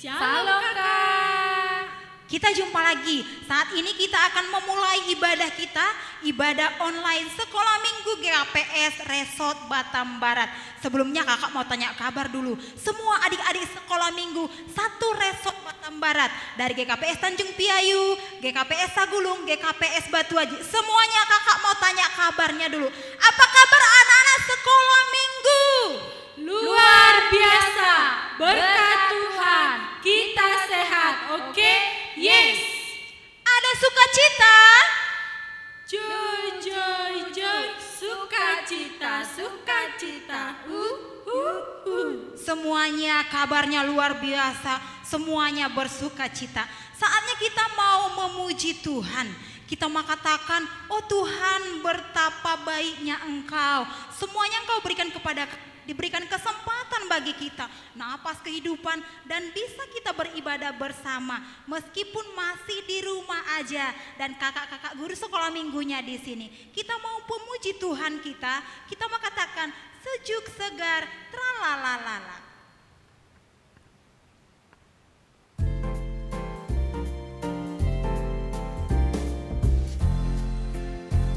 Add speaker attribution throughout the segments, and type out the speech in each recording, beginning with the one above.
Speaker 1: Shalom Kak.
Speaker 2: Kita jumpa lagi. Saat ini kita akan memulai ibadah online Sekolah Minggu GKPS Resort Batam Barat. Sebelumnya kakak mau tanya kabar dulu. Semua adik-adik Sekolah Minggu satu Resort Batam Barat, dari GKPS Tanjung Piayu, GKPS Sagulung, GKPS Batu Haji, semuanya kakak mau tanya kabarnya dulu. Apa kabar anak-anak Sekolah Minggu?
Speaker 1: Luar biasa, berkat Tuhan, kita sehat, oke? Yes.
Speaker 2: Ada sukacita?
Speaker 1: Joy, joy, joy, sukacita, sukacita.
Speaker 2: Semuanya kabarnya luar biasa, semuanya bersukacita. Saatnya kita mau memuji Tuhan. Kita mau katakan, oh Tuhan, betapa baiknya Engkau. Semuanya Engkau diberikan kesempatan bagi kita, napas kehidupan, dan bisa kita beribadah bersama meskipun masih di rumah aja, dan kakak-kakak guru sekolah minggunya di sini. Kita mau memuji Tuhan kita mau katakan sejuk segar tralalalala.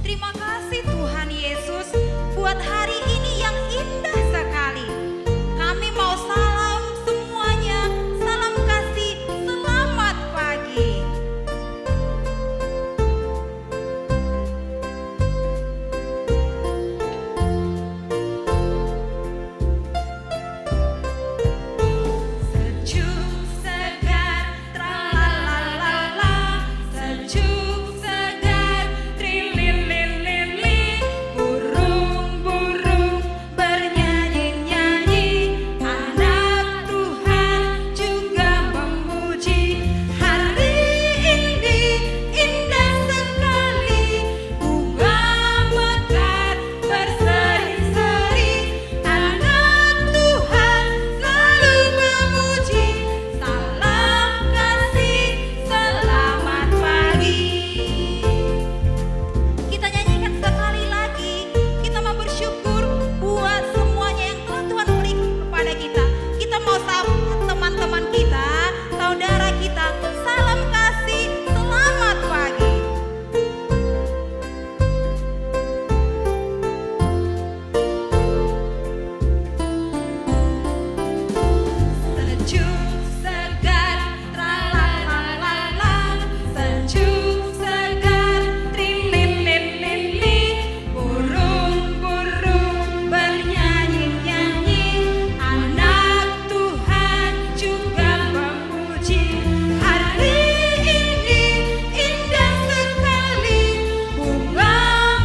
Speaker 2: Terima kasih Tuhan Yesus buat hari ini yang indah sekali. Kami mau salam semuanya, salam kasih, selamat pagi. Sejuk segar tralalalala, sejuk segar trilililili, burung-burung bernyanyi-nyanyi, anak Tuhan juga memuji. Hari ini indah sekali, bunga mekar berseri-seri, anak Tuhan selalu memuji. Salam kasih, selamat pagi. Kita nyanyikan sekali lagi. Kita mau bersyukur buat semuanya yang telah Tuhan berikan kepada kita. Kita mau sapa teman-teman kita, saudara kita. Salam kasih, selamat pagi. Sejuk segar tralalalala, sejuk segar trilililili, burung-burung bernyanyi-nyanyi, anak Tuhan juga memuji. Hari ini indah sekali, bunga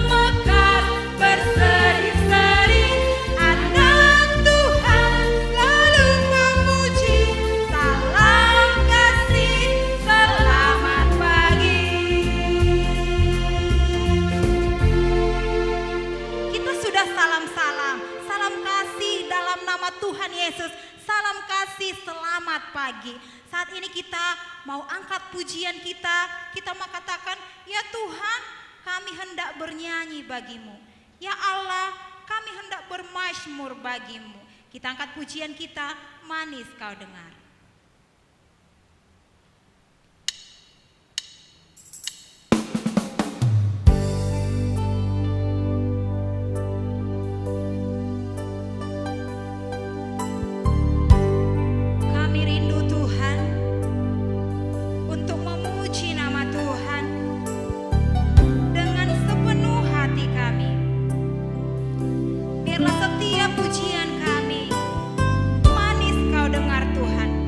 Speaker 2: mekar berseri-seri, anak Tuhan lalu memuji. Salam kasih, selamat pagi. Kita sudah salam-salam, salam kasih dalam nama Tuhan Yesus. Salam kasih, selamat pagi. Saat ini kita mau angkat pujian kita mau katakan, ya Tuhan, kami hendak bernyanyi bagimu. Ya Allah, kami hendak bermazmur bagimu. Kita angkat pujian kita, manis kau dengar. Kami rindu Tuhan untuk memuji nama Tuhan dengan sepenuh hati kami. Biarlah setiap pujian kami manis kau dengar Tuhan.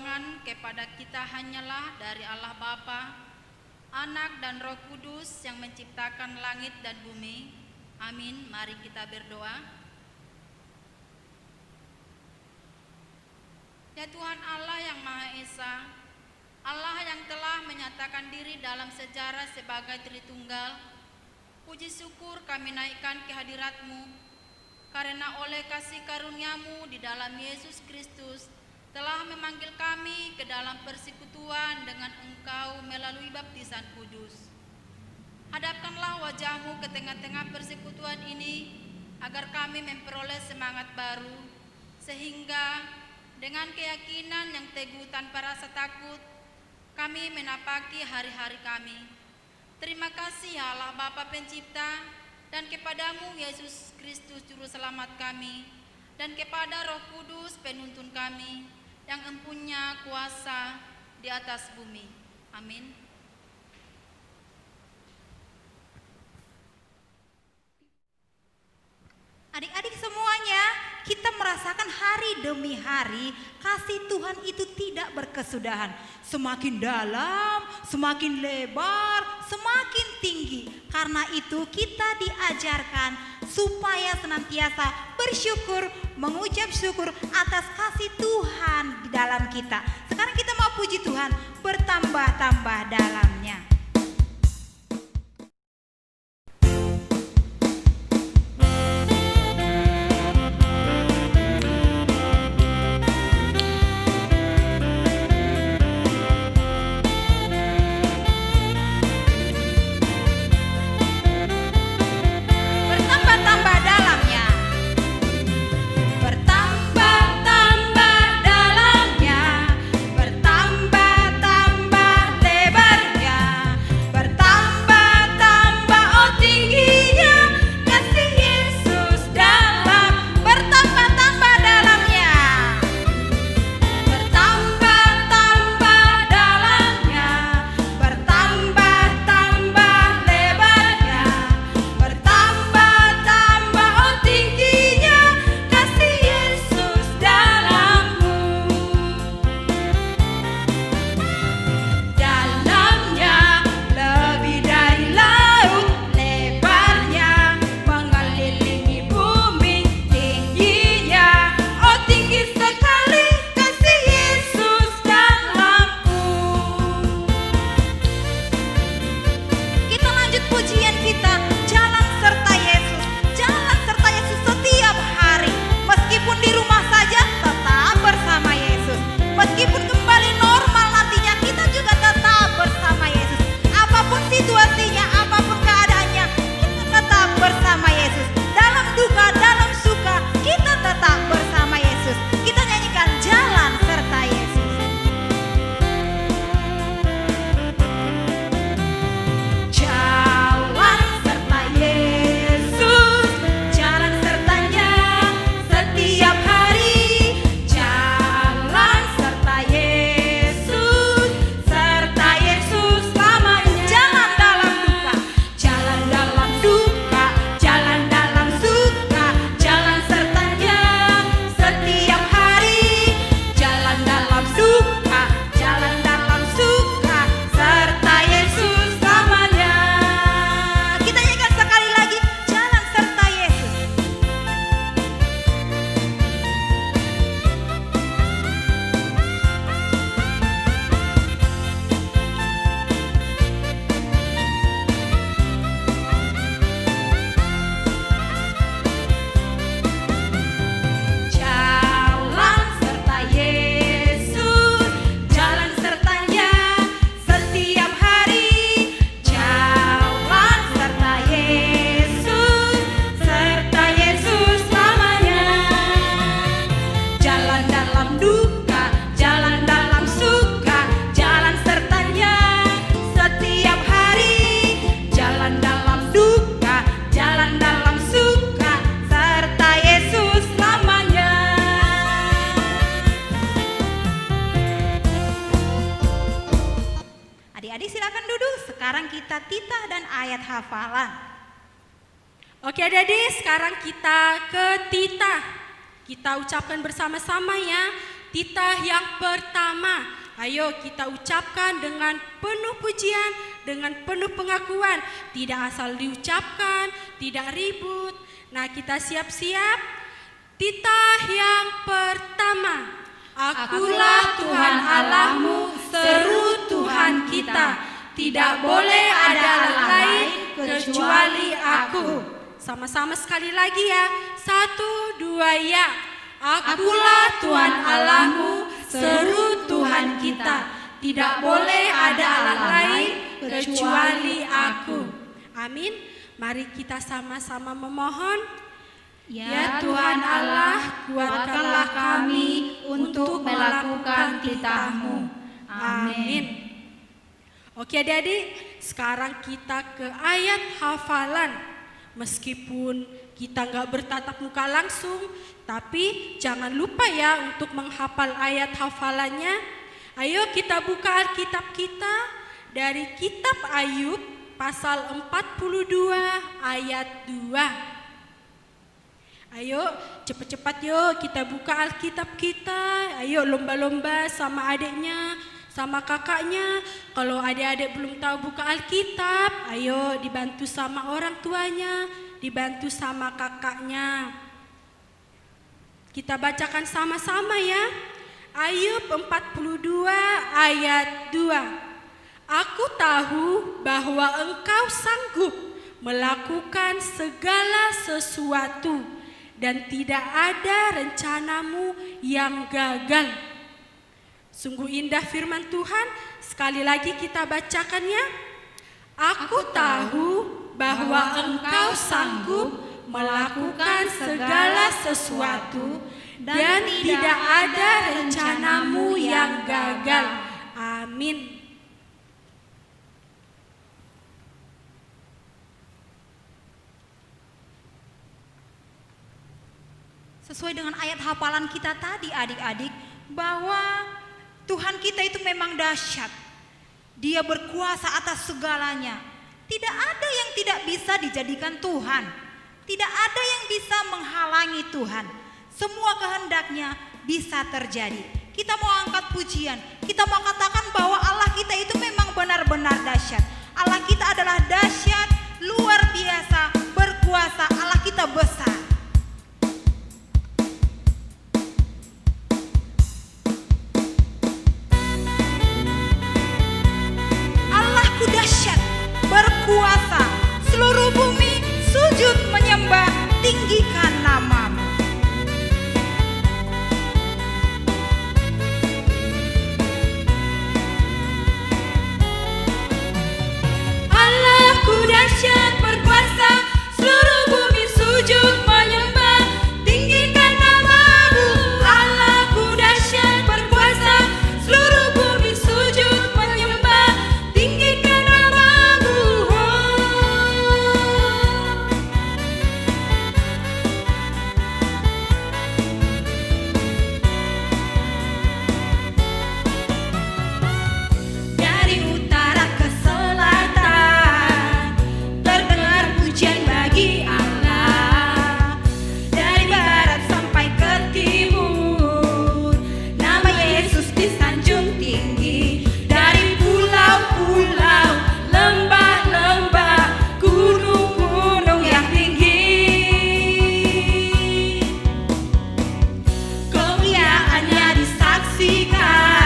Speaker 3: pertolongan kepada kita hanyalah dari Allah Bapa, Anak dan Roh Kudus yang menciptakan langit dan bumi. Amin. Mari kita berdoa. Ya Tuhan Allah yang Maha Esa, Allah yang telah menyatakan diri dalam sejarah sebagai Tritunggal, puji syukur kami naikkan ke hadirat-Mu, karena oleh kasih karunia-Mu di dalam Yesus Kristus telah memanggil kami ke dalam persekutuan dengan Engkau melalui baptisan kudus. Hadapkanlah wajah-Mu ke tengah-tengah persekutuan ini, agar kami memperoleh semangat baru, sehingga dengan keyakinan yang teguh tanpa rasa takut, kami menapaki hari-hari kami. Terima kasih ya Allah Bapa Pencipta, dan kepada-Mu Yesus Kristus Juru Selamat kami, dan kepada Roh Kudus penuntun kami, yang empunya kuasa di atas bumi. Amin.
Speaker 2: Adik-adik semuanya, kita merasakan hari demi hari kasih Tuhan itu tidak berkesudahan. Semakin dalam, semakin lebar, semakin tinggi. Karena itu kita diajarkan supaya senantiasa bersyukur, mengucap syukur atas kasih Tuhan di dalam kita. Sekarang kita mau puji Tuhan, bertambah-tambah dalamnya.
Speaker 1: Bertambah-tambah dalamnya. Bertambah-tambah dalamnya. Bertambah-tambah lebarnya. Bertambah-tambah oh tingginya kasih Yesus dalam. Bertambah-tambah dalamnya. Bertambah-tambah dalamnya. Bertambah-tambah lebarnya. Bertambah-tambah oh tingginya kasih Yesus dalammu. Dalamnya lebih dari laut, lebarnya mengelilingi bumi, tingginya oh tinggi sekali kasih Yesus dalamku.
Speaker 2: Kita lanjut pujian kita, jalan serta Yesus. Jalan serta Yesus setiap hari. Meskipun di rumah saja tetap bersama Yesus. Meskipun kembali normal nantinya kita juga tetap bersama Yesus. Apapun situasinya, apapun keadaannya, kita tetap bersama Yesus. Dalam duka, dalam suka, kita tetap bersama Yesus. Kita nyanyikan jalan serta Yesus.
Speaker 1: Jalan serta Yesus, jalan sertanya setiap hari. Jalan serta Yesus, serta Yesus selamanya. Jalan dalam duka, jalan dalam duka, jalan dalam suka, jalan sertanya setiap hari. Jalan dalam duka, jalan dalam suka, serta Yesus selamanya.
Speaker 2: Kita nyanyikan sekali lagi, jalan serta Yesus.
Speaker 1: Jalan serta Yesus, jalan sertanya setiap hari. Jalan serta Yesus, serta Yesus selamanya. Jalan dalam duka, jalan dalam suka, jalan sertanya setiap hari. Jalan dalam duka, jalan dalam suka, serta Yesus selamanya.
Speaker 2: Adik-adik silakan duduk. Sekarang kita titah dan ayat hafalan.
Speaker 1: Oke adik-adik, sekarang kita ke titah. Kita ucapkan bersama-sama ya. titah yang pertama. Ayo kita ucapkan dengan penuh pujian, dengan penuh pengakuan. Tidak asal diucapkan, tidak ribut. Nah, kita siap-siap. Titah yang pertama. Akulah Tuhan Allahmu, seru Tuhan kita. Tidak boleh ada Allah lain kecuali aku. Sama-sama sekali lagi ya. 1, 2 ya. Akulah Tuhan Allahmu, seru Tuhan kita. Tidak boleh ada Allah lain kecuali aku. Amin. Mari kita sama-sama memohon. Ya Tuhan Allah, kuatkanlah kami untuk melakukan titah-Mu. Amin. Oke adik-adik, sekarang kita ke ayat hafalan. Meskipun kita nggak bertatap muka langsung, tapi jangan lupa ya untuk menghafal ayat hafalannya. Ayo kita buka Alkitab kita dari kitab Ayub pasal 42 ayat 2. Ayo cepat-cepat yuk kita buka Alkitab kita. Ayo lomba-lomba sama adiknya, sama kakaknya. Kalau adik-adik belum tahu buka Alkitab, ayo dibantu sama orang tuanya, dibantu sama kakaknya. Kita bacakan sama-sama ya. Ayub 42 ayat 2. Aku tahu bahwa Engkau sanggup melakukan segala sesuatu, dan tidak ada rencanamu yang gagal. Sungguh indah firman Tuhan. Sekali lagi kita bacakan ya. Aku tahu bahwa Engkau sanggup melakukan segala sesuatu, dan tidak ada rencanamu yang gagal. Amin.
Speaker 2: Sesuai dengan ayat hafalan kita tadi adik-adik, bahwa Tuhan kita itu memang dahsyat. Dia berkuasa atas segalanya. Tidak ada yang tidak bisa dijadikan Tuhan. Tidak ada yang bisa menghalangi Tuhan. Semua kehendaknya bisa terjadi. Kita mau angkat pujian, kita mau katakan bahwa Allah kita itu memang benar-benar dahsyat. Allah kita adalah dahsyat, luar biasa, berkuasa. Allah kita besar. Dahsyat, berkuasa, seluruh bumi sujud menyembah, tinggikan nama-Mu.
Speaker 1: Allahku dahsyat, berkuasa, seluruh bumi sujud menyembah, tinggikan nama-Mu. Allahku dahsyat, berkuasa, seluruh bumi sujud menyembah, tinggikan nama-Mu. Dari utara ke selatan terdengar pujian bagi Allah. Dari barat sampai ke timur nama Yesus disanjung tinggi. Dari pulau-pulau, lembah-lembah, gunung-gunung yang tinggi, kemuliaannya disaksikan,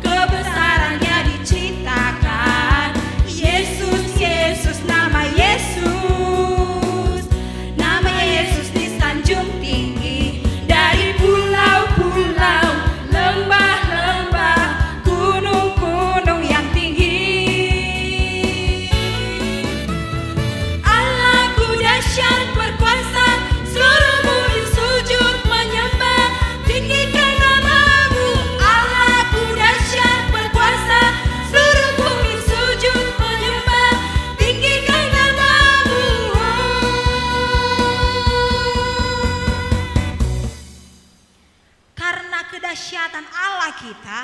Speaker 1: kebesarannya diciptakan. Yesus, Yesus, nama Yesus, nama Yesus disanjung tinggi. Dari pulau-pulau, lembah-lembah, gunung-gunung yang tinggi. Allahku dahsyat, berkuasa, seluruh bumi sujud menyembah, tinggikan nama-Mu. Allahku dahsyat, berkuasa, seluruh bumi sujud menyembah, tinggikan nama-Mu.
Speaker 2: Karena kedahsyatan Allah kita,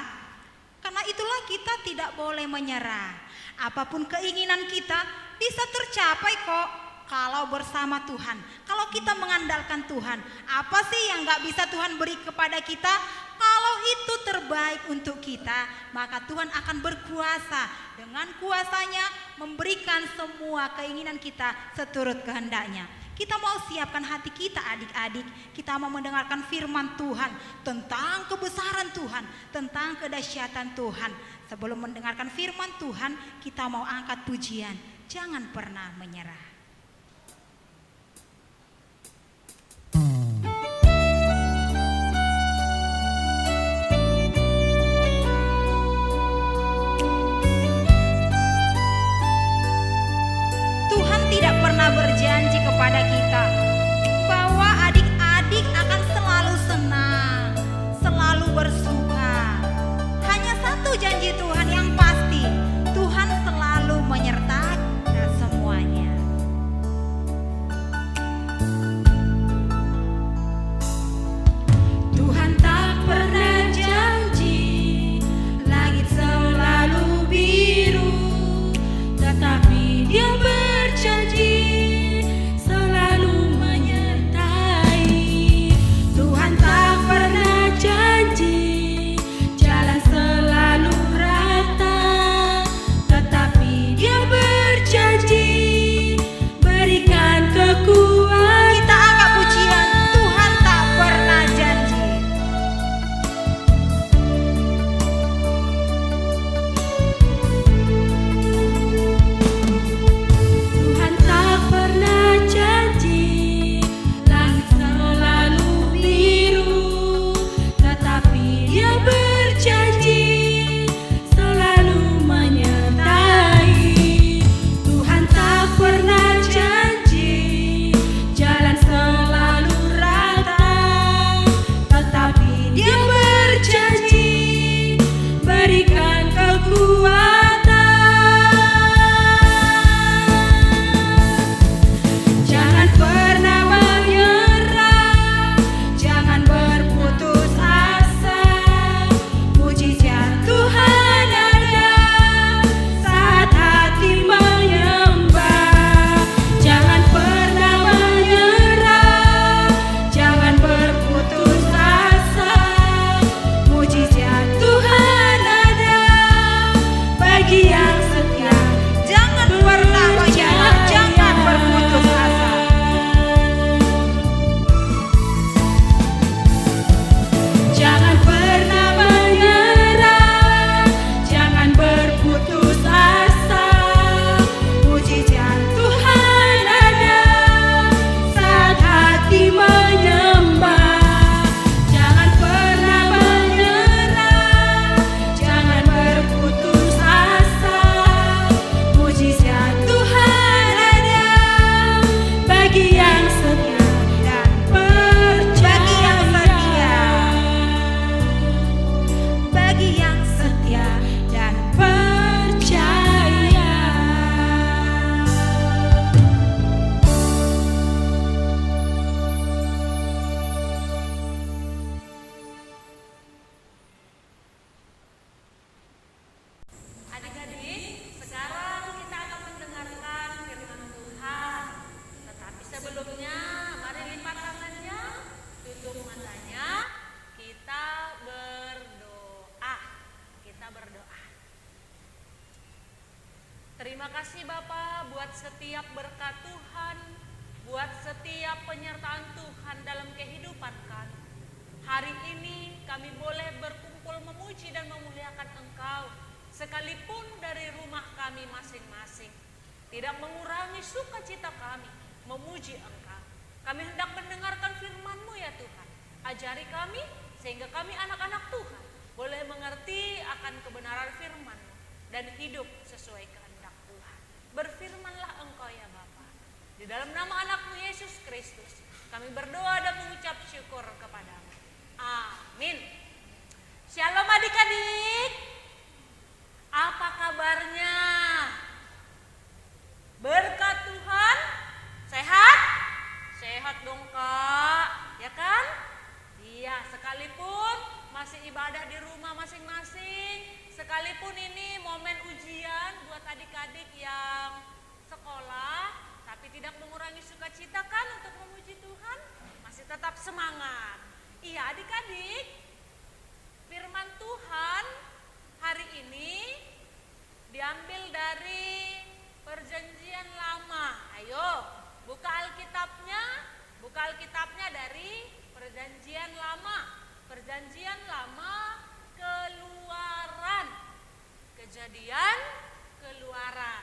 Speaker 2: karena itulah kita tidak boleh menyerah. Apapun keinginan kita bisa tercapai kok kalau bersama Tuhan. Kalau kita mengandalkan Tuhan, apa sih yang gak bisa Tuhan beri kepada kita? itu terbaik untuk kita, maka Tuhan akan berkuasa. Dengan kuasanya memberikan semua keinginan kita seturut kehendaknya. Kita mau siapkan hati kita adik-adik. Kita mau mendengarkan firman Tuhan tentang kebesaran Tuhan, tentang kedahsyatan Tuhan. Sebelum mendengarkan firman Tuhan, kita mau angkat pujian. Jangan pernah menyerah. Tuhan tidak pernah berjanji kepada kita bahwa adik-adik akan selalu senang, selalu bersuka. Hanya satu janji Tuhan yang pasti, Tuhan selalu menyertai kita semuanya.
Speaker 1: Tuhan tak pernah janji langit selalu biru, tetapi Dia berjanji selalu menyertai. Tuhan tak pernah janji jalan selalu rata, tetapi Dia berjanji berikan kekuatan.
Speaker 2: Kita angkat pujian, Tuhan tak pernah janji.
Speaker 1: Tuhan tak pernah janji langit selalu biru, tetapi Dia berjanji selalu menyertai. Tuhan tak pernah janji jalan selalu rata, tetapi Dia berjanji berikan kekuatan. Jangan pernah menyerah, jangan berputus asa. Mujizat Tuhan ada saat hati menyembah. Jangan pernah menyerah, jangan berputus asa. Mujizat Tuhan ada bagi yang setia.
Speaker 2: Jangan pernah menyerah, jangan berputus asa.
Speaker 1: Jangan pernah menyerah, jangan berputus asa. Mujizat Tuhan ada saat hati menyembah. Jangan pernah menyerah, jangan berputus asa. Mujizat Tuhan ada bagi yang setia dan percaya.
Speaker 2: Bagi yang
Speaker 1: Setia dan percaya. Adik-adik, sekarang kita akan mendengarkan firman Tuhan. Tetapi sebelumnya, mari lipat tangannya, tutup matanya, kita berdoa. Kita berdoa. Terima kasih Bapa buat setiap berkat Tuhan, buat setiap penyertaan Tuhan dalam kehidupan kami. Hari ini kami boleh berkumpul memuji dan memuliakan Engkau, sekalipun dari rumah kami masing-masing. Tidak mengurangi sukacita kami memuji Engkau. Kami hendak mendengarkan firman-Mu ya Tuhan. Ajari kami sehingga kami anak-anak Tuhan boleh mengerti akan kebenaran firman-Mu dan hidup sesuai kehendak Tuhan. Berfirmanlah Engkau ya Bapa. Di dalam nama anak-Mu Yesus Kristus kami berdoa dan mengucap syukur kepadamu. Amin. Shalom adik-adik. Apa kabarnya? Berkat Tuhan? Sehat? Sehat dong Kak, ya kan? Iya, sekalipun masih ibadah di rumah masing-masing, sekalipun ini momen ujian buat adik-adik yang sekolah, tapi tidak mengurangi sukacita kan untuk memuji Tuhan, masih tetap semangat. Iya adik-adik,
Speaker 4: Firman Tuhan hari ini diambil dari Perjanjian Lama. Ayo, buka Alkitabnya dari Perjanjian Lama. Perjanjian Lama, Keluaran, Kejadian, Keluaran.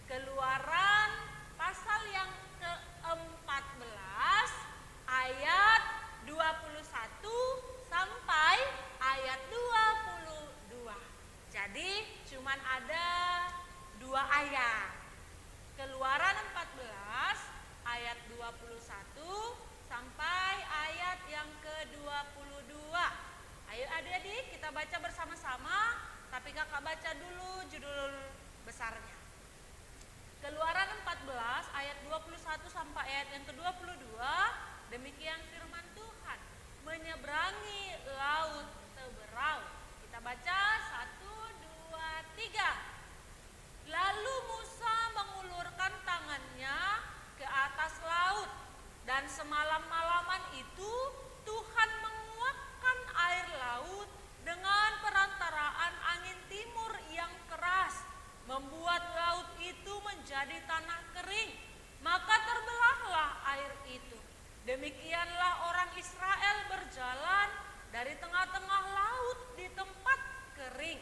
Speaker 4: Keluaran pasal yang ke-14 ayat 21 sampai ayat 22. Jadi cuman ada 2 ayat. Keluaran 14 ayat 21 sampai ayat yang ke-22. Ayo adik-adik kita baca bersama-sama, tapi kakak baca dulu judul besarnya. Keluaran 14 ayat 21 sampai ayat yang ke-22, demikian firman Tuhan. Menyeberangi laut Teberau. Kita baca 1, 2, 3. Lalu Musa mengulurkan tangannya ke atas laut, dan semalam-malaman itu Tuhan menguapkan air laut dengan perantaraan angin timur yang keras, membuat laut itu menjadi tanah kering, maka terbelahlah air itu. Demikianlah orang Israel berjalan dari tengah-tengah laut di tempat kering.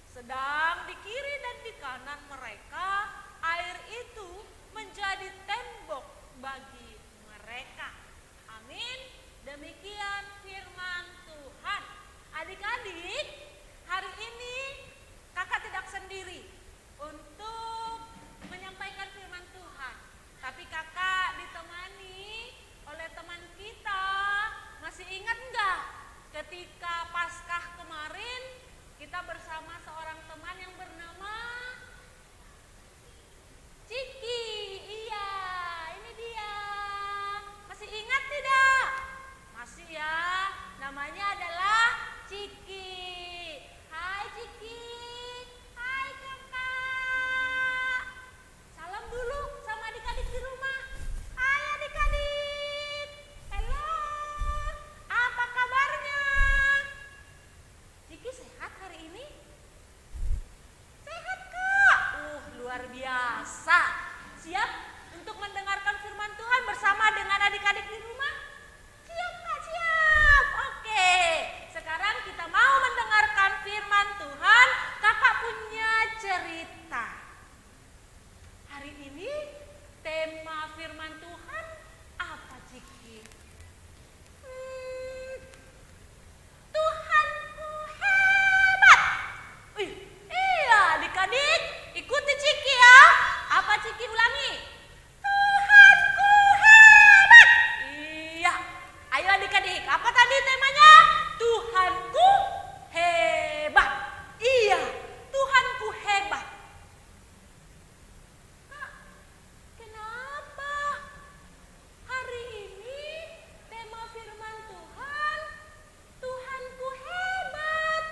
Speaker 4: Sedang di kiri dan di kanan mereka, air itu menjadi tembok bagi mereka. Amin. Demikian firman Tuhan. Adik-adik, hari ini kakak tidak sendiri untuk menyampaikan firman Tuhan, tapi kakak ditemani oleh teman kita. Masih ingat enggak ketika Paskah kemarin kita bersama seorang teman yang bernama Ciki? Iya, ini dia. Masih ingat tidak? Masih ya. Namanya adalah Ciki. Hai Ciki. Hai kakak. Salam dulu sama adik-adik di rumah. Hai adik-adik. Halo. Apa kabarnya? Ciki sehat hari ini? Sehat kak. Luar biasa. Siap untuk mendengarkan firman Tuhan bersama dengan adik-adik di rumah? Siap kak, siap. Oke. Sekarang kita mau mendengarkan firman Tuhan. Kakak punya cerita. Hari ini tema firman Tuhan apa Ciki? Tuhanku hebat. Iya adik-adik, ikuti Ciki ya. Apa Ciki ulangi? Tuhanku hebat. Iya. Ayo adik-adik, apa tadi temanya? Tuhanku hebat. Iya, Tuhanku hebat. Kak, kenapa hari ini tema firman Tuhan Tuhanku hebat?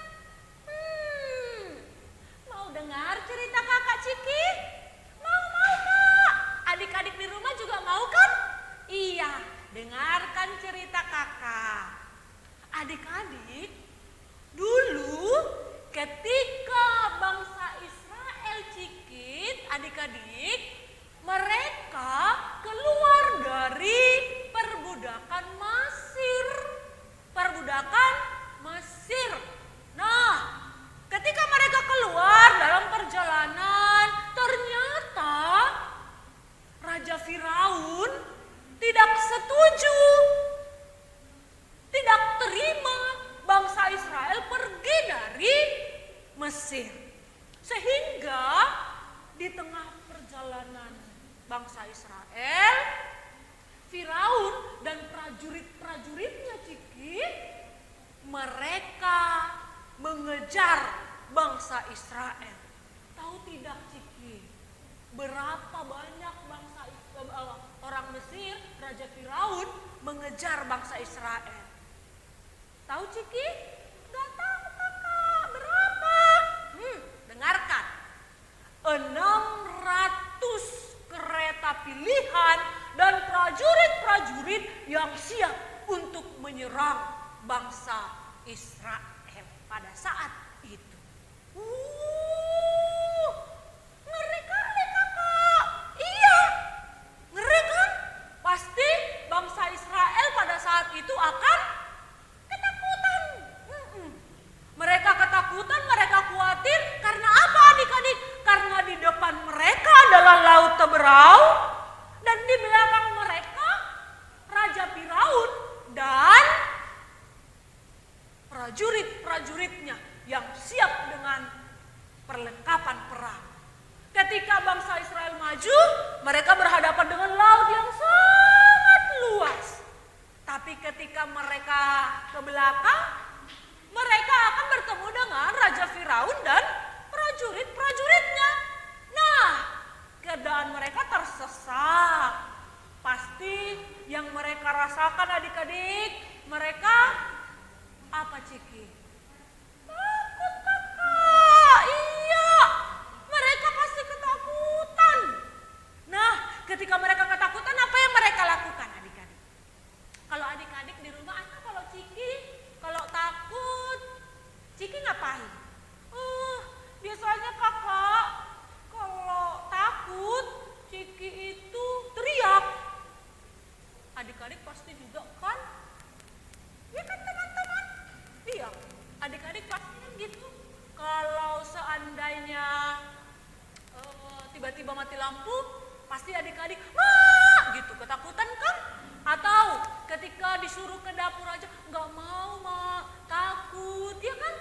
Speaker 4: Mau dengar cerita kakak Ciki? Mau kak? Adik-adik di rumah juga mau kan? Iya, dengarkan cerita kakak. Adik-adik, dulu ketika bangsa Israel Cikit, adik-adik, mereka keluar dari perbudakan Mesir. Perbudakan Mesir. Nah, ketika mereka keluar dalam perjalanan, ternyata Raja Firaun tidak setuju, tidak terima bangsa Israel pergi dari Mesir. Sehingga di tengah perjalanan bangsa Israel, Firaun dan prajurit-prajuritnya Ciki, mereka mengejar bangsa Israel. Tahu tidak Ciki, berapa banyak orang Mesir, Raja Firaun mengejar bangsa Israel? Tahu Ciki? Gak tahu kakak, berapa? Dengarkan. 600 kereta pilihan dan prajurit-prajurit yang siap untuk menyerang bangsa Israel. pada saat itu. Ngeri kali kakak. Iya, ngeri kan? Pasti bangsa Israel pada saat itu akan ketakutan. Mereka ketakutan, mereka khawatir. Karena apa adik-adik? Karena di depan mereka adalah laut Teberau. Dan di belakang mereka Raja Firaun dan prajurit-prajuritnya yang siap dengan perlengkapan perang. Ketika bangsa Israel maju, mereka berhadapan dengan laut yang sangat luas. Tapi ketika mereka ke belakang, mereka akan bertemu dengan Raja Firaun dan prajurit-prajuritnya. Nah, keadaan mereka tersesat. Pasti yang mereka rasakan adik-adik, mereka apa Ciki? Takut kakak, iya. Mereka pasti ketakutan. Nah, ketika mereka ketakutan, apa yang mereka lakukan adik-adik? Kalau adik-adik di rumah, kalau Ciki, kalau takut, Ciki ngapain? Biasanya kakak, kalau takut, Ciki itu teriak. Adik-adik pasti juga kan? Ya kan teman-teman? Iya, adik-adik pasti kan gitu. Kalau seandainya tiba-tiba mati lampu, pasti adik-adik gitu, ketakutan kan? Atau ketika disuruh ke dapur aja, nggak mau mak, takut, ya kan?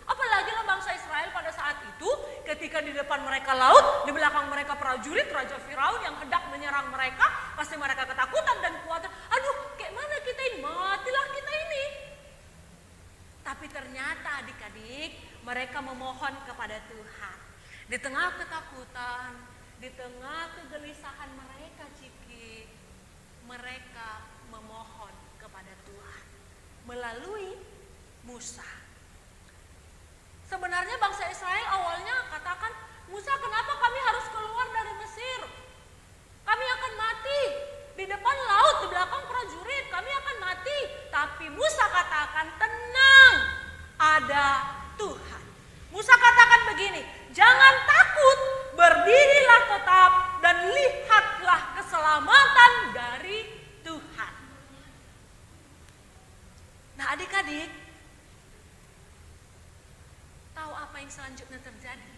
Speaker 4: Apalagi lah bangsa Israel pada saat itu, ketika di depan mereka laut, di belakang mereka prajurit, Raja Firaun yang hendak menyerang mereka, pasti mereka ketakutan dan khawatir. Aduh, kayak mana kita ini? Matilah kita ini. Tapi ternyata adik-adik, mereka memohon kepada Tuhan. Di tengah ketakutan, di tengah kegelisahan mereka, Ciki, mereka memohon kepada Tuhan melalui Musa. Sebenarnya bangsa Israel awalnya katakan, Musa, kenapa kami harus keluar dari Mesir? Kami akan mati. Di depan laut, di belakang prajurit, kami akan mati. Tapi Musa katakan, tenang, ada Tuhan. Musa katakan begini, jangan takut, berdirilah tetap dan lihatlah keselamatan dari Tuhan. Nah adik-adik, tahu apa yang selanjutnya terjadi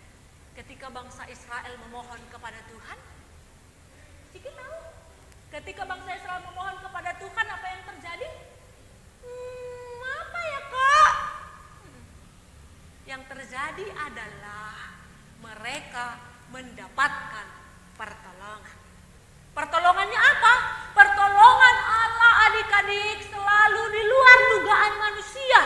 Speaker 4: ketika bangsa Israel memohon kepada Tuhan? Ciki tahu? Ketika bangsa Israel memohon kepada Tuhan, apa yang terjadi? Apa ya kak? Yang terjadi adalah mereka mendapatkan pertolongan. Pertolongannya apa? Pertolongan Allah adik-adik selalu di luar dugaan manusia.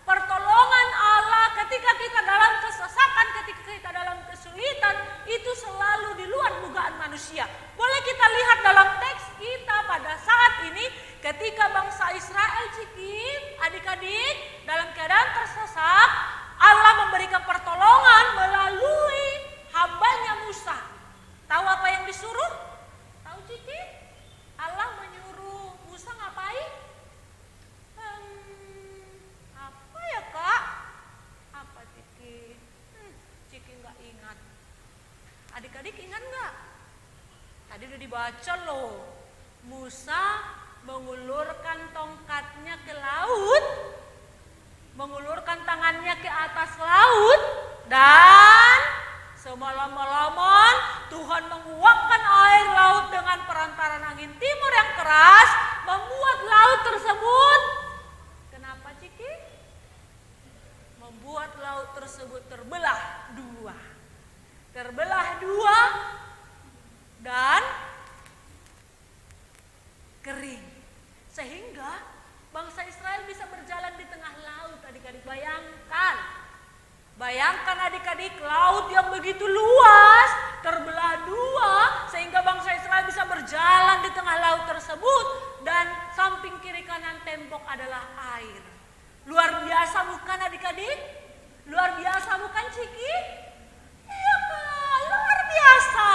Speaker 4: Pertolongan Allah ketika kita dalam kesesakan, ketika kita dalam kesulitan, itu selalu di luar dugaan manusia. Boleh kita lihat dalam teks kita pada saat ini, ketika bangsa Israel, Ciki, adik-adik, dalam keadaan tersesat, Allah memberikan pertolongan melalui hambanya Musa. Tahu apa yang disuruh? Tahu Ciki? Allah menyuruh Musa ngapain? Apa ya kak? Apa Ciki? Ciki nggak ingat. Adik-adik ingat nggak? Tadi udah dibaca loh. Musa mengulurkan tongkatnya ke laut, mengulurkan tangannya ke atas laut, dan semalam-malaman Tuhan menguapkan air laut dengan perantaran angin timur yang keras, membuat laut tersebut, kenapa Ciki? Membuat laut tersebut terbelah dua. Terbelah dua dan kering. Sehingga bangsa Israel bisa berjalan di tengah laut, adik-adik. Bayangkan adik-adik, laut yang begitu luas terbelah dua sehingga bangsa Israel bisa berjalan di tengah laut tersebut, dan samping kiri kanan tembok adalah air. Luar biasa bukan adik-adik? Luar biasa bukan Ciki? Iya Kak, luar biasa.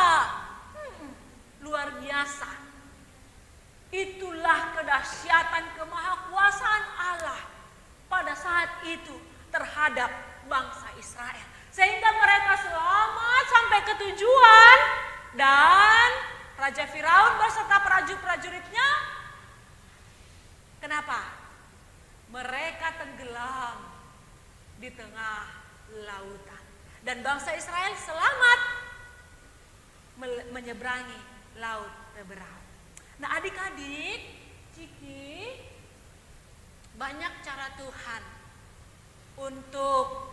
Speaker 4: Luar biasa. Itulah kedahsyatan kemahakuasaan Allah. Pada saat itu Israel. Sehingga mereka selamat sampai ke tujuan dan Raja Firaun beserta prajurit-prajuritnya. Kenapa? Mereka tenggelam di tengah lautan. Dan bangsa Israel selamat menyeberangi laut Teberau. Nah adik-adik, Ciki, banyak cara Tuhan untuk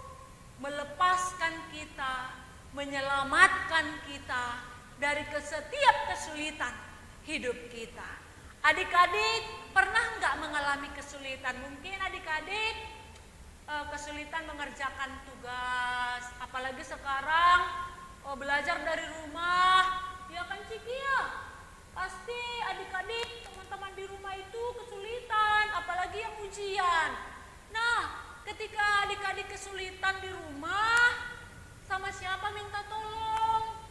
Speaker 4: melepaskan kita, menyelamatkan kita dari setiap kesulitan hidup kita. Adik-adik pernah nggak mengalami kesulitan? Mungkin adik-adik kesulitan mengerjakan tugas, apalagi sekarang belajar dari rumah, ya kan Ciki ya? Pasti adik-adik, teman-teman di rumah itu kesulitan, apalagi yang ujian. Nah, ketika adik-adik kesulitan di rumah, sama siapa minta tolong?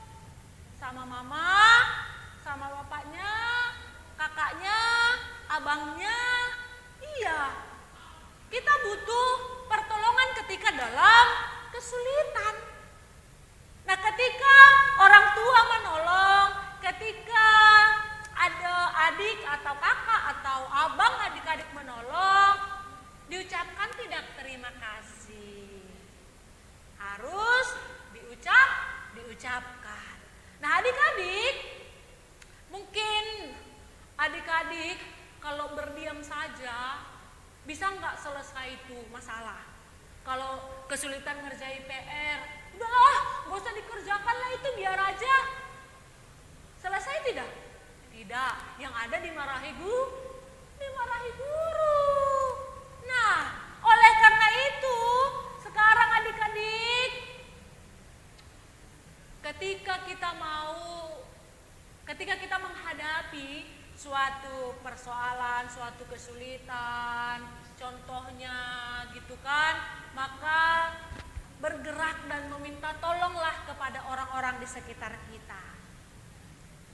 Speaker 4: Sama mama, sama bapaknya, kakaknya, abangnya. Iya, kita butuh pertolongan ketika dalam kesulitan. Nah, ketika orang tua menolong, ketika ada adik atau kakak atau abang adik-adik menolong, diucapkan tidak terima kasih. Harus diucapkan. Nah, adik-adik, mungkin adik-adik kalau berdiam saja bisa nggak selesai itu masalah. Kalau kesulitan ngerjain PR, udahlah, gak usah dikerjakan lah, itu biar aja. Selesai tidak? Tidak. Yang ada dimarahi guru. Nah, oleh karena itu, sekarang adik-adik, ketika kita menghadapi suatu persoalan, suatu kesulitan, contohnya gitu kan, maka bergerak dan meminta tolonglah kepada orang-orang di sekitar kita.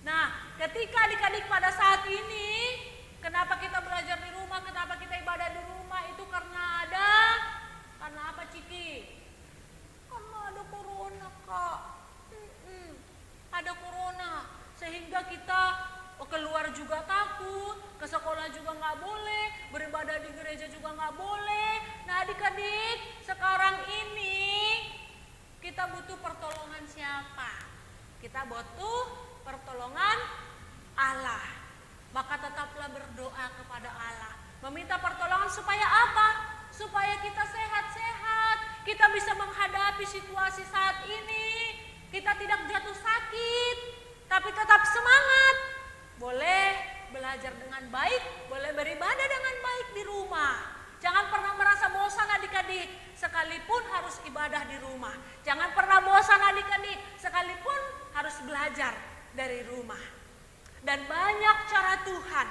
Speaker 4: Nah, ketika adik-adik pada saat ini, kenapa kita belajar di rumah, kenapa kita ibadah di rumah, itu karena apa Ciki? Karena ada corona Kak. Ada corona, sehingga kita keluar juga takut, ke sekolah juga nggak boleh, beribadah di gereja juga nggak boleh. Nah adik-adik, sekarang ini kita butuh pertolongan siapa? Kita butuh pertolongan Allah. Maka tetaplah berdoa kepada Allah, meminta pertolongan supaya apa? Supaya kita sehat-sehat, kita bisa menghadapi situasi saat ini, kita tidak jatuh sakit, tapi tetap semangat. Boleh belajar dengan baik, boleh beribadah dengan baik di rumah. Jangan pernah merasa bosan adik-adik, sekalipun harus ibadah di rumah. Jangan pernah bosan adik-adik, sekalipun harus belajar dari rumah. Dan banyak cara Tuhan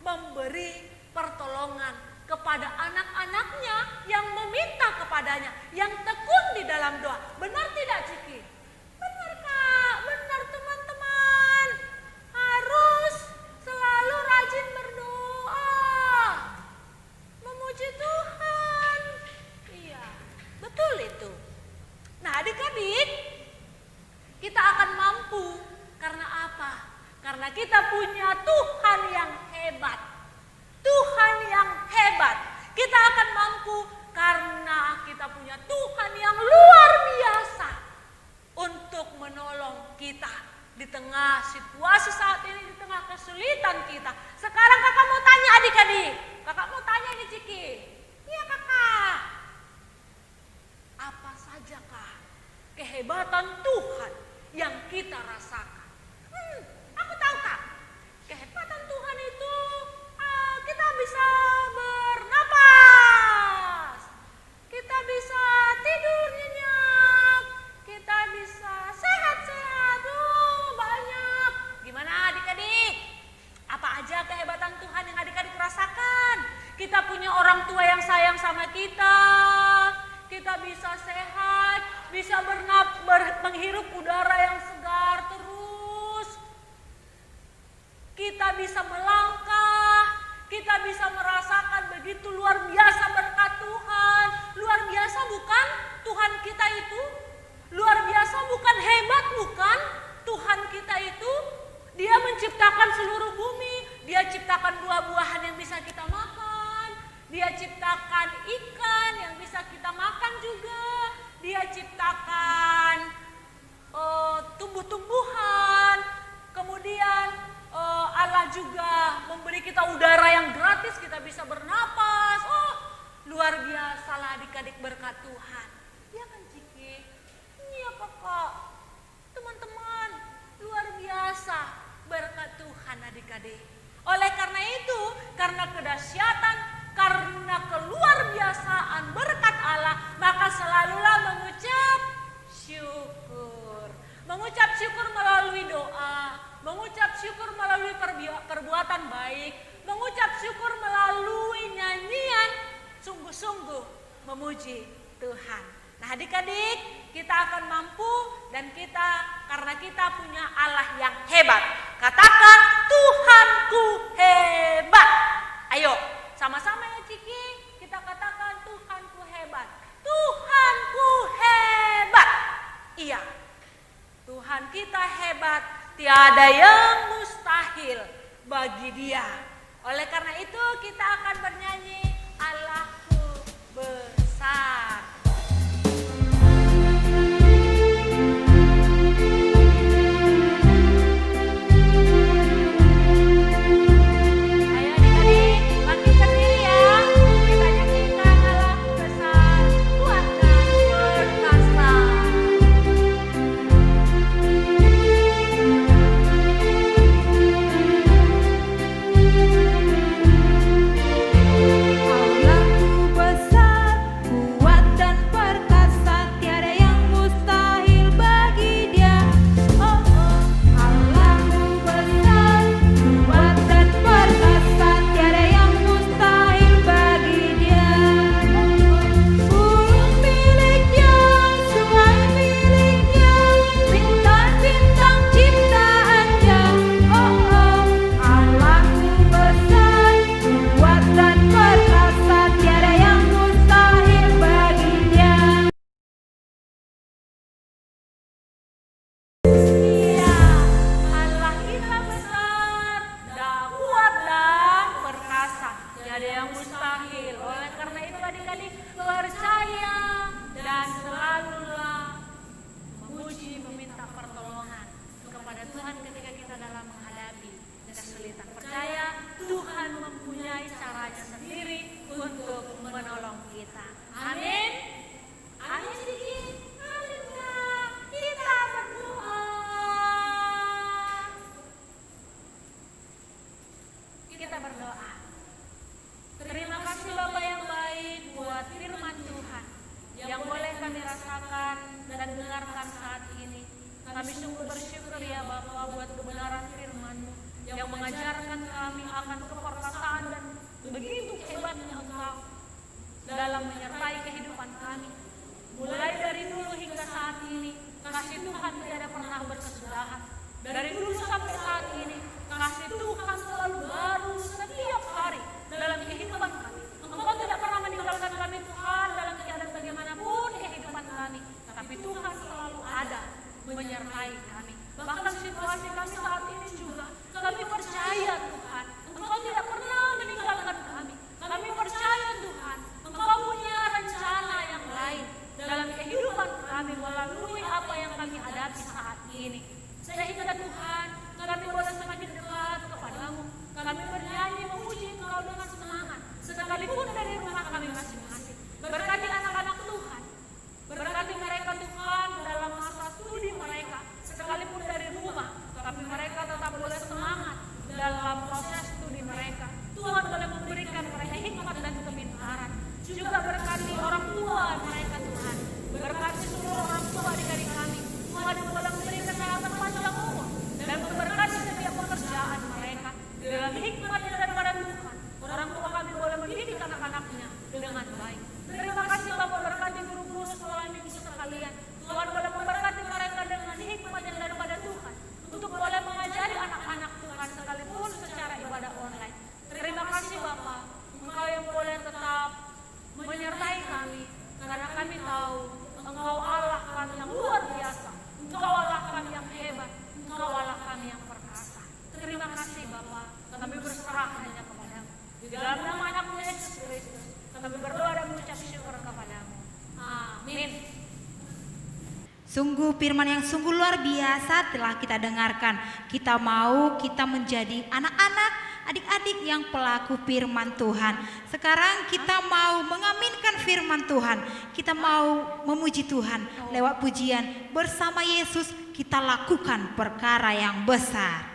Speaker 4: memberi pertolongan kepada anak-anaknya yang meminta kepadanya, yang tekun di dalam doa. Benar tidak Ciki? Benar Kak, benar teman-teman. Harus selalu rajin berdoa, memuji Tuhan. Iya, betul itu. Nah adik-adik, kita akan mampu karena apa? Karena kita punya Tuhan yang hebat. Tuhan yang hebat. Kita akan mampu karena kita punya Tuhan yang luar biasa untuk menolong kita di tengah situasi saat ini, di tengah kesulitan kita. Sekarang kakak mau tanya adik-adik. Kakak mau tanya nih Ciki. Iya kakak. Apa saja kak kehebatan Tuhan yang kita rasakan? Aku tahu kak. Kehebatan Tuhan itu kita bisa bernapas, kita bisa tidur nyenyak, kita bisa sehat-sehat, banyak. Gimana adik-adik? Apa aja kehebatan Tuhan yang adik-adik rasakan? Kita punya orang tua yang sayang sama kita bisa sehat, bisa menghirup udara yang segar terus. Kita bisa melangkah, kita bisa merasakan itu luar biasa, bukan hebat, bukan? Tuhan kita itu Dia menciptakan seluruh bumi, Dia ciptakan buah-buahan yang bisa kita makan, Dia ciptakan ikan yang bisa kita makan juga, Dia ciptakan tumbuh-tumbuhan, kemudian Allah juga memberi kita udara yang gratis, kita bisa bernapas. Luar biasa lah adik-adik berkat Tuhan. Ya kan Ciki? Iya Kak. Teman-teman, luar biasa berkat Tuhan adik-adik. Oleh karena itu, karena kedahsyatan, karena keluar biasaan berkat Allah, maka selalulah mengucap syukur. Mengucap syukur melalui doa, mengucap syukur melalui perbuatan baik, mengucap syukur melalui nyanyian, sungguh-sungguh memuji Tuhan. Nah adik-adik, kita akan mampu dan karena kita punya Allah yang hebat. Katakan, Tuhanku hebat. Ayo, sama-sama ya Ciki, kita katakan Tuhanku hebat. Tuhanku hebat. Iya, Tuhan kita hebat, tiada yang mustahil bagi Dia. Oleh karena itu kita akan bernyanyi Allahku besar.
Speaker 2: Sungguh firman yang sungguh luar biasa telah kita dengarkan. Kita menjadi anak-anak, adik-adik yang pelaku firman Tuhan. Sekarang kita mau mengaminkan firman Tuhan. Kita mau memuji Tuhan lewat pujian. Bersama Yesus kita lakukan perkara yang besar.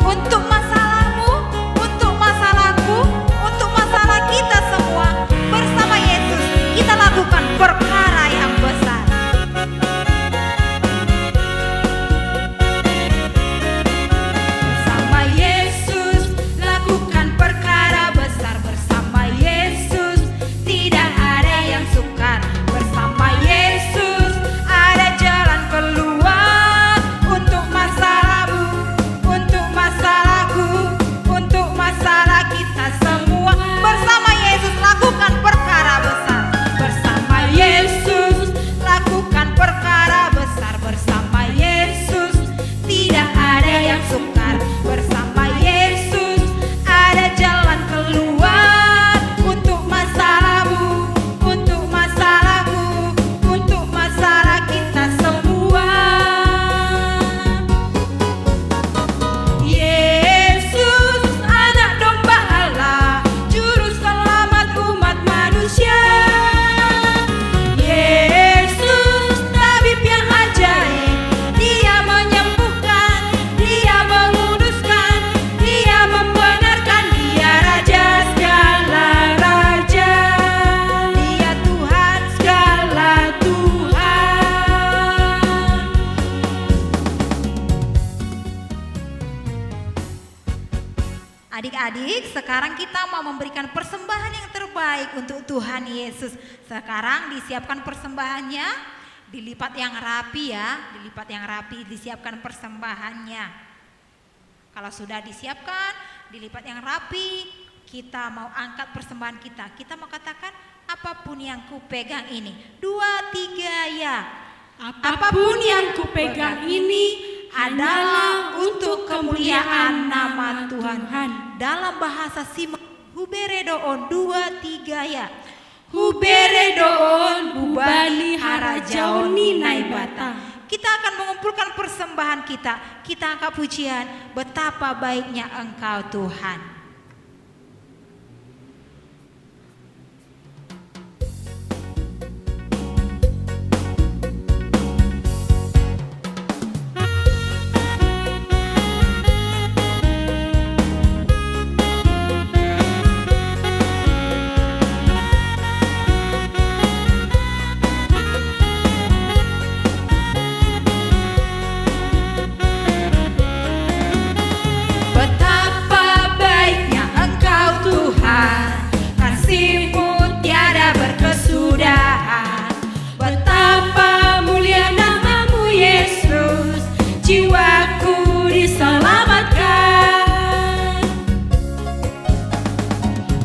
Speaker 2: Untuk masalahmu, untuk masalahku, untuk masalah kita semua, bersama Yesus kita lakukan perkara yang besar. Bersama Yesus lakukan perkara besar. Bersama Yesus tidak ada yang sukar. Bersama Yesus ada jalan keluar untuk masalahmu, untuk masalahku, untuk masalah kita semua. Bersama Yesus lakukan perkara besar. Bersama Yesus lakukan perkara besar. Bersama Yesus tidak ada yang sukar. Bersama Yesus ada jalan keluar untuk masalahmu, untuk masalahku, untuk masalah kita semua. Yesus anak domba Allah, juru selamat umat manusia. Yesus tabib yang ajaib, dia menyembuhkan, dia menguduskan, dia membenarkan, dia raja segala raja, dia Tuhan segala Tuhan. Adik-adik, sekarang kita mau memberikan persembahan yang terbaik untuk Tuhan Yesus. Sekarang disiapkan persembahannya, dilipat yang rapi ya, dilipat yang rapi, disiapkan persembahannya. Kalau sudah disiapkan, dilipat yang rapi, kita mau angkat persembahan kita. Kita mau katakan, apapun yang kupegang ini, 2, 3 ya.
Speaker 1: Apapun yang kupegang ini adalah untuk kemuliaan nama Tuhan.
Speaker 2: Dalam bahasa Simon, huberedoon 2, 3 ya.
Speaker 1: Huberedoon bubali harajaoni naibata.
Speaker 2: Kita akan mengumpulkan persembahan kita. Kita angkat pujian, betapa baiknya Engkau Tuhan. Betapa baiknya Engkau Tuhan, kasih-Mu tiada berkesudahan. Betapa mulia nama-Mu Yesus, jiwaku diselamatkan.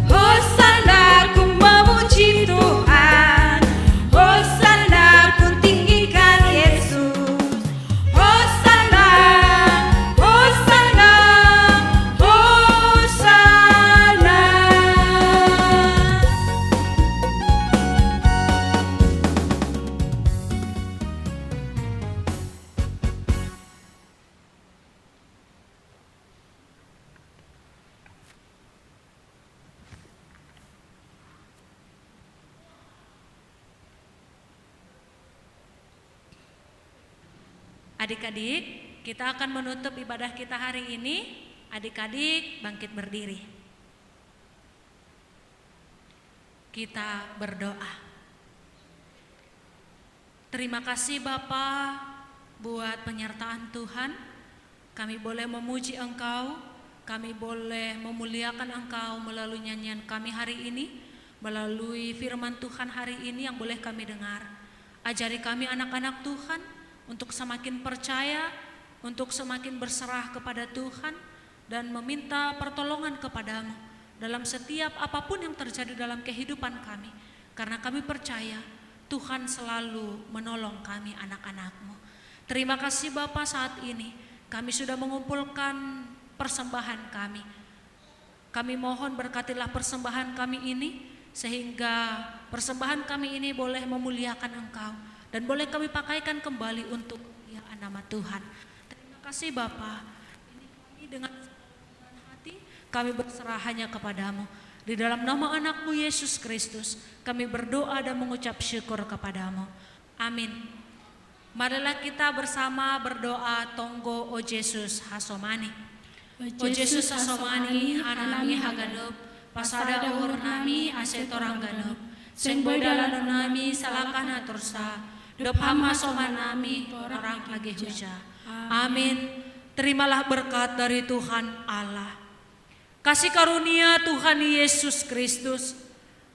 Speaker 2: Hosana ku memuji Tuhan, Hosana ku tinggikan Yesus. Hosana, Hosana, Hosana.
Speaker 5: Adik-adik, kita akan menutup ibadah kita hari ini. Adik-adik bangkit berdiri. Kita berdoa. Terima kasih Bapa buat penyertaan Tuhan. Kami boleh memuji Engkau, kami boleh memuliakan Engkau melalui nyanyian kami hari ini, melalui firman Tuhan hari ini yang boleh kami dengar. Ajari kami anak-anak Tuhan untuk semakin percaya, untuk semakin berserah kepada Tuhan dan meminta pertolongan kepadamu dalam setiap apapun yang terjadi dalam kehidupan kami. Karena kami percaya Tuhan selalu menolong kami anak-anak-Mu. Terima kasih Bapa, saat ini kami sudah mengumpulkan persembahan kami. Kami mohon berkatilah persembahan kami ini, sehingga persembahan kami ini boleh memuliakan Engkau dan boleh kami pakaikan kembali untuk kemuliaan nama Tuhan. Terima kasih Bapa. Ini kami dengan senang hati kami berserah hanya kepadamu. Di dalam nama anakmu Yesus Kristus kami berdoa dan mengucap syukur kepadamu. Amin. Marilah kita bersama berdoa tonggo o Jesus hasomani. O Jesus hasomani hanami hagadop pasada uhur nami asetorang gadop seng bodalan nami salakana tursa dop ham hasoman nami orang age huja. Amin. Terimalah berkat dari Tuhan Allah, kasih karunia Tuhan Yesus Kristus,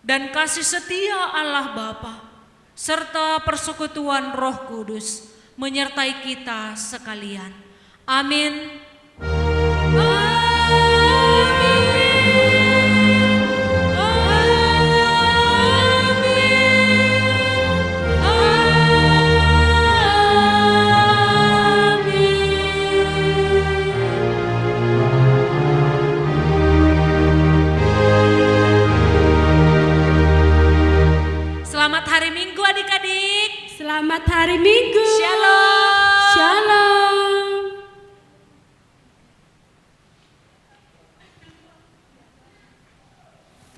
Speaker 5: dan kasih setia Allah Bapa serta persekutuan Roh Kudus menyertai kita sekalian. Amin.
Speaker 1: Selamat hari Minggu.
Speaker 5: Shalom.